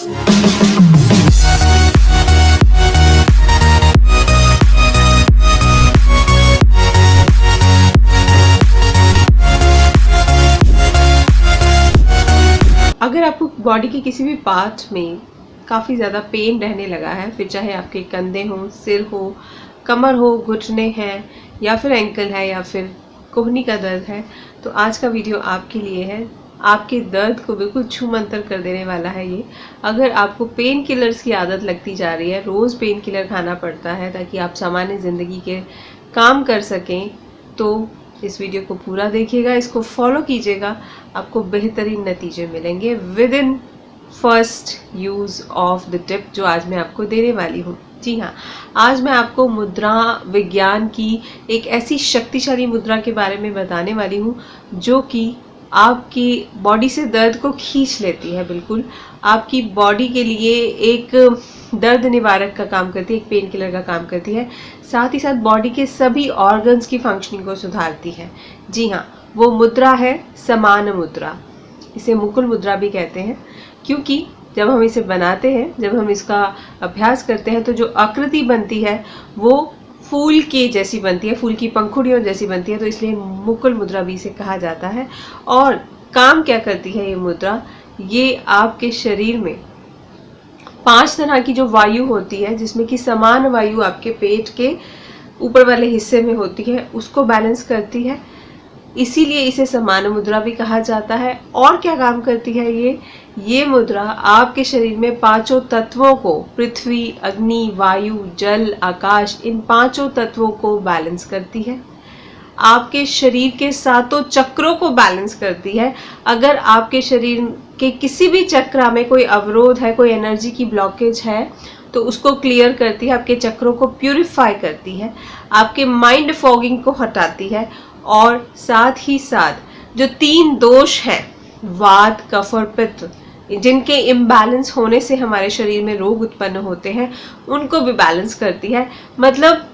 अगर आपको बॉडी के किसी भी पार्ट में काफ़ी ज़्यादा पेन रहने लगा है, फिर चाहे आपके कंधे हों, सिर हो, कमर हो, घुटने हैं या फिर एंकल है या फिर कोहनी का दर्द है, तो आज का वीडियो आपके लिए है। आपके दर्द को बिल्कुल छूमंतर कर देने वाला है ये। अगर आपको पेन किलर्स की आदत लगती जा रही है, रोज़ पेन किलर खाना पड़ता है ताकि आप सामान्य ज़िंदगी के काम कर सकें, तो इस वीडियो को पूरा देखिएगा, इसको फॉलो कीजिएगा, आपको बेहतरीन नतीजे मिलेंगे with in first use of the tip जो आज मैं आपको देने वाली हूँ। जी हाँ, आज मैं आपको मुद्रा विज्ञान की एक ऐसी शक्तिशाली मुद्रा के बारे में बताने वाली हूँ जो कि आपकी बॉडी से दर्द को खींच लेती है। बिल्कुल आपकी बॉडी के लिए एक दर्द निवारक का काम करती है, एक पेन किलर का काम करती है, साथ ही साथ बॉडी के सभी ऑर्गन्स की फंक्शनिंग को सुधारती है। जी हाँ, वो मुद्रा है समान मुद्रा। इसे मुकुल मुद्रा भी कहते हैं, क्योंकि जब हम इसे बनाते हैं, जब हम इसका अभ्यास करते हैं, तो जो आकृति बनती है वो फूल के जैसी बनती है, फूल की पंखुड़ियों जैसी बनती है, तो इसलिए मुकुल मुद्रा भी इसे कहा जाता है। और काम क्या करती है ये मुद्रा? ये आपके शरीर में 5 तरह की जो वायु होती है, जिसमें कि समान वायु आपके पेट के ऊपर वाले हिस्से में होती है, उसको बैलेंस करती है। इसीलिए इसे समान मुद्रा भी कहा जाता है। और क्या काम करती है ये मुद्रा आपके शरीर में 5 तत्वों को, पृथ्वी, अग्नि, वायु, जल, आकाश, इन 5 तत्वों को बैलेंस करती है। आपके शरीर के 7 चक्रों को बैलेंस करती है। अगर आपके शरीर के किसी भी चक्र में कोई अवरोध है, कोई एनर्जी की ब्लॉकेज है, तो उसको क्लियर करती है, आपके चक्रों को प्यूरिफाई करती है, आपके माइंड फॉगिंग को हटाती है। और साथ ही साथ जो 3 दोष हैं, वात, कफ और पित्त, जिनके इम्बैलेंस होने से हमारे शरीर में रोग उत्पन्न होते हैं, उनको भी बैलेंस करती है। मतलब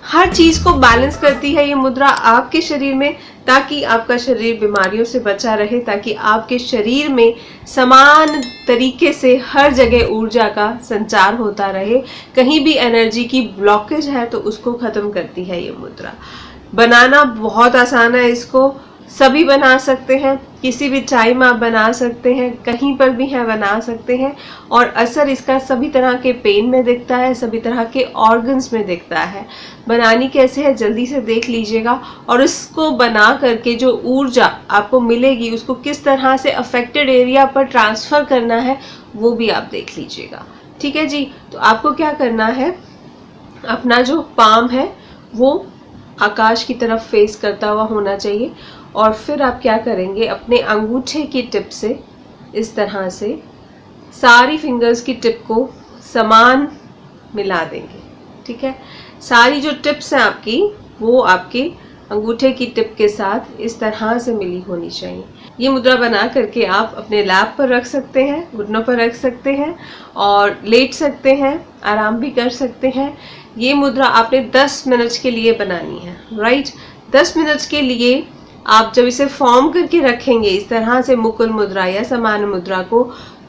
हर चीज को बैलेंस करती है ये मुद्रा आपके शरीर में, ताकि आपका शरीर बीमारियों से बचा रहे, ताकि आपके शरीर में समान तरीके से हर जगह ऊर्जा का संचार होता रहे। कहीं भी एनर्जी की ब्लॉकेज है तो उसको खत्म करती है ये मुद्रा। बनाना बहुत आसान है, इसको सभी बना सकते हैं, किसी भी टाइम आप बना सकते हैं, कहीं पर भी है बना सकते हैं। और असर इसका सभी तरह के पेन में दिखता है, सभी तरह के ऑर्गन्स में दिखता है। बनानी कैसे है जल्दी से देख लीजिएगा, और इसको बना करके जो ऊर्जा आपको मिलेगी उसको किस तरह से अफेक्टेड एरिया पर ट्रांसफ़र करना है वो भी आप देख लीजिएगा। ठीक है जी, तो आपको क्या करना है, अपना जो पाम है वो आकाश की तरफ फेस करता हुआ होना चाहिए। और फिर आप क्या करेंगे, अपने अंगूठे की टिप से इस तरह से सारी फिंगर्स की टिप को समान मिला देंगे। ठीक है, सारी जो टिप्स हैं आपकी, वो आपके अंगूठे की टिप के साथ इस तरह से मिली होनी चाहिए। ये मुद्रा बना करके आप अपने लैप पर रख सकते हैं, घुटनों पर रख सकते हैं और लेट सकते हैं, आराम भी कर सकते हैं। ये मुद्रा आपने 10 मिनट के लिए बनानी है, राइट। 10 मिनट के लिए आप जब इसे फॉर्म करके रखेंगे इस तरह से मुकुल मुद्रा या समान मुद्रा को,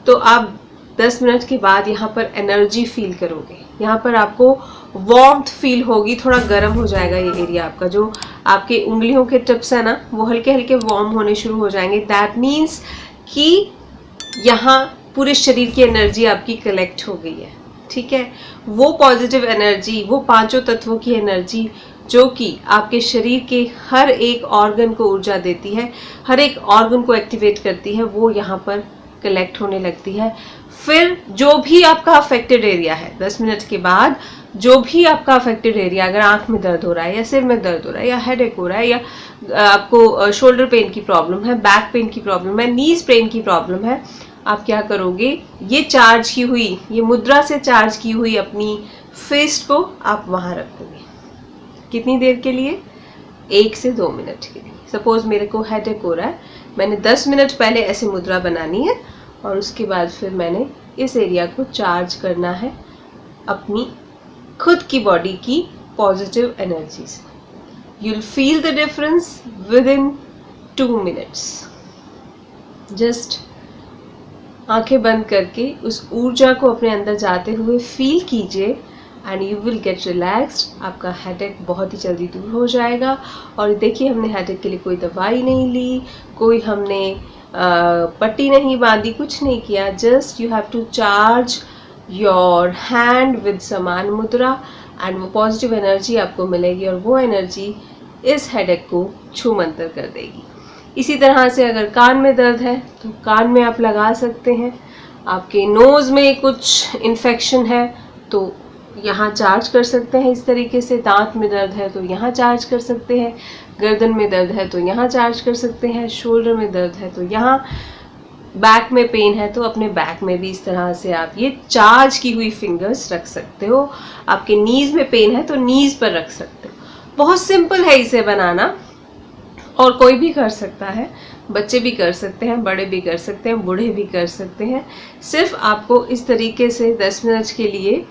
तो आप 10 मिनट के बाद यहाँ पर एनर्जी फील करोगे, यहाँ पर आपको वार्मथ फील होगी, थोड़ा गर्म हो जाएगा ये एरिया आपका। जो आपके उंगलियों के टिप्स है ना, वो हल्के हल्के वार्म होने शुरू हो जाएंगे। दैट मीन्स कि यहाँ पूरे शरीर की एनर्जी आपकी कलेक्ट हो गई है। ठीक है, वो पॉजिटिव एनर्जी, वो 5 तत्वों की एनर्जी जो कि आपके शरीर के हर एक ऑर्गन को ऊर्जा देती है, हर एक ऑर्गन को एक्टिवेट करती है, वो यहाँ पर कलेक्ट होने लगती है। फिर जो भी आपका अफेक्टेड एरिया है, 10 मिनट के बाद जो भी आपका अफेक्टेड एरिया, अगर आंख में दर्द हो रहा है या सिर में दर्द हो रहा है या हेडेक हो रहा है या आपको शोल्डर पेन की प्रॉब्लम है, बैक पेन की प्रॉब्लम है, नीज पेन की प्रॉब्लम है, आप क्या करोगे, ये चार्ज की हुई, ये मुद्रा से चार्ज की हुई अपनी फिस्ट को आप वहाँ रख दोगे। कितनी देर के लिए? 1 से 2 मिनट के लिए। सपोज मेरे को हेडेक हो रहा है, मैंने 10 मिनट पहले ऐसे मुद्रा बनानी है और उसके बाद फिर मैंने इस एरिया को चार्ज करना है अपनी खुद की बॉडी की पॉजिटिव एनर्जी से। you'll feel the difference within 2 minutes. Just आंखें बंद करके उस ऊर्जा को अपने अंदर जाते हुए फील कीजिए and you will get relaxed. आपका हेडेक बहुत ही जल्दी दूर हो जाएगा। और देखिए, हमने हेडेक के लिए कोई दवाई नहीं ली, कोई हमने पट्टी नहीं बांधी, कुछ नहीं किया। Just you have to charge your hand with समान मुद्रा एंड वो पॉजिटिव एनर्जी आपको मिलेगी और वो एनर्जी इस हेडेक को छू मंतर कर देगी। इसी तरह से अगर कान में दर्द है तो कान में आप लगा सकते हैं। आपके नोज़ में कुछ इन्फेक्शन है तो यहाँ चार्ज कर सकते हैं इस तरीके से। दांत में दर्द है तो यहाँ चार्ज कर सकते हैं। गर्दन में दर्द है तो यहाँ चार्ज कर सकते हैं। शोल्डर में दर्द है तो यहाँ, बैक में पेन है तो अपने बैक में भी इस तरह से आप ये चार्ज की हुई फिंगर्स रख सकते हो। आपके नीज में पेन है तो नीज पर रख सकते हो। बहुत सिंपल है इसे बनाना और कोई भी कर सकता है। बच्चे भी कर सकते हैं, बड़े भी कर सकते हैं, बूढ़े भी कर सकते हैं। सिर्फ आपको इस तरीके से 10 मिनट के लिए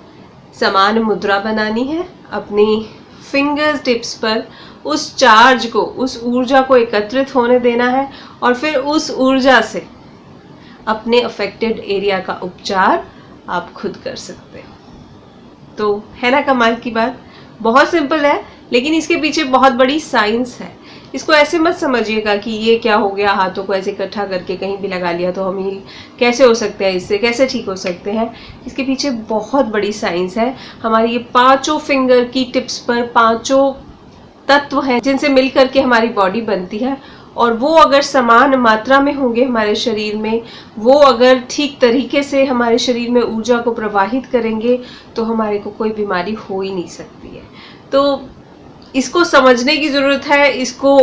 समान मुद्रा बनानी है। अपनी फिंगर्स टिप्स पर उस चार्ज को, उस ऊर्जा को एकत्रित होने देना है और फिर उस ऊर्जा से अपने अफेक्टेड एरिया का उपचार आप खुद कर सकते हो। तो है ना कमाल की बात। बहुत सिंपल है लेकिन इसके पीछे बहुत बड़ी साइंस है। इसको ऐसे मत समझिएगा कि ये क्या हो गया, हाथों को ऐसे इकट्ठा करके कहीं भी लगा लिया तो हम हील कैसे हो सकते हैं, इससे कैसे ठीक हो सकते हैं। इसके पीछे बहुत बड़ी साइंस है। हमारी ये 5 फिंगर की टिप्स पर 5 तत्व हैं जिनसे मिल करके हमारी बॉडी बनती है और वो अगर समान मात्रा में होंगे हमारे शरीर में, वो अगर ठीक तरीके से हमारे शरीर में ऊर्जा को प्रवाहित करेंगे तो हमारे को कोई बीमारी हो ही नहीं सकती है। तो इसको समझने की ज़रूरत है, इसको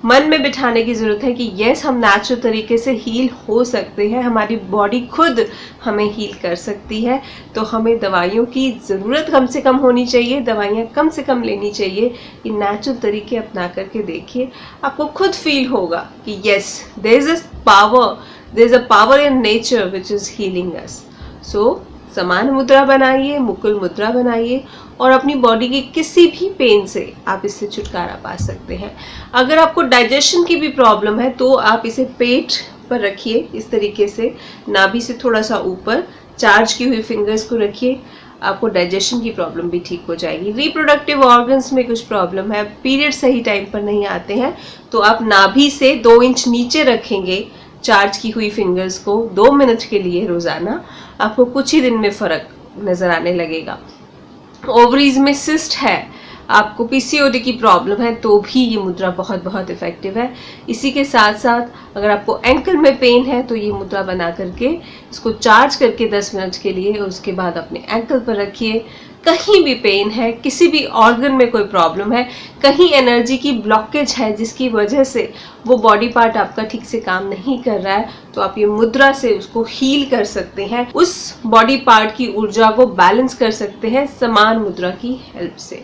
मन में बिठाने की ज़रूरत है कि यस, हम नेचुरल तरीके से हील हो सकते हैं। हमारी बॉडी खुद हमें हील कर सकती है। तो हमें दवाइयों की ज़रूरत कम से कम होनी चाहिए, दवाइयाँ कम से कम लेनी चाहिए। ये नेचुरल तरीके अपना करके देखिए, आपको खुद फील होगा कि yes, there is a power in nature which is healing us. So समान मुद्रा बनाइए, मुकुल मुद्रा बनाइए और अपनी बॉडी के किसी भी पेन से आप इससे छुटकारा पा सकते हैं। अगर आपको डाइजेशन की भी प्रॉब्लम है तो आप इसे पेट पर रखिए, इस तरीके से नाभि से थोड़ा सा ऊपर चार्ज की हुई फिंगर्स को रखिए, आपको डाइजेशन की प्रॉब्लम भी ठीक हो जाएगी। रिप्रोडक्टिव ऑर्गन्स में कुछ प्रॉब्लम है, पीरियड सही टाइम पर नहीं आते हैं, तो आप नाभि से 2 इंच नीचे रखेंगे चार्ज की हुई फिंगर्स को 2 मिनट के लिए रोजाना, आपको कुछ ही दिन में फर्क नजर आने लगेगा। ओवरीज में सिस्ट है, आपको पीसीओडी की प्रॉब्लम है तो भी ये मुद्रा बहुत बहुत इफेक्टिव है। इसी के साथ साथ अगर आपको एंकल में पेन है तो ये मुद्रा बना करके इसको चार्ज करके 10 मिनट के लिए उसके बाद अपने एंकल पर रखिए। कहीं भी पेन है, किसी भी ऑर्गन में कोई प्रॉब्लम है, कहीं एनर्जी की ब्लॉकेज है जिसकी वजह से वो बॉडी पार्ट आपका ठीक से काम नहीं कर रहा है, तो आप ये मुद्रा से उसको हील कर सकते हैं, उस बॉडी पार्ट की ऊर्जा को बैलेंस कर सकते हैं समान मुद्रा की हेल्प से।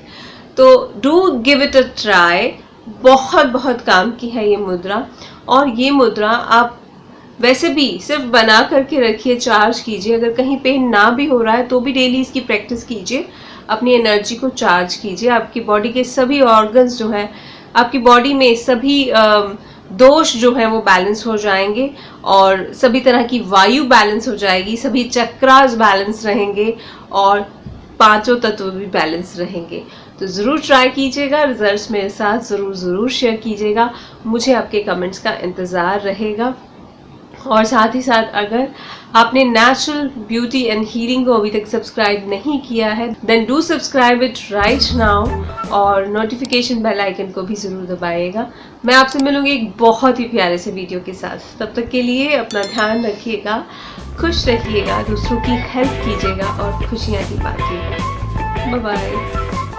तो do give it a try. बहुत बहुत काम की है ये मुद्रा। और ये मुद्रा आप वैसे भी सिर्फ बना करके रखिए, चार्ज कीजिए। अगर कहीं पेन ना भी हो रहा है तो भी डेली इसकी प्रैक्टिस कीजिए, अपनी एनर्जी को चार्ज कीजिए। आपकी बॉडी के सभी ऑर्गन्स जो हैं, आपकी बॉडी में सभी दोष जो हैं वो बैलेंस हो जाएंगे और सभी तरह की वायु बैलेंस हो जाएगी, सभी चक्रास बैलेंस रहेंगे और 5 तत्व भी बैलेंस रहेंगे। तो ज़रूर ट्राई कीजिएगा, रिजल्ट्स मेरे साथ ज़रूर शेयर कीजिएगा। मुझे आपके कमेंट्स का इंतज़ार रहेगा। और साथ ही साथ अगर आपने नेचुरल ब्यूटी एंड हीलिंग को अभी तक सब्सक्राइब नहीं किया है, then do subscribe it right now और नोटिफिकेशन बेल आइकन को भी ज़रूर दबाइएगा। मैं आपसे मिलूंगी एक बहुत ही प्यारे से वीडियो के साथ। तब तक के लिए अपना ध्यान रखिएगा, खुश रखिएगा, दूसरों की हेल्प कीजिएगा और खुशियाँ ही बांटिएगा। Bye bye.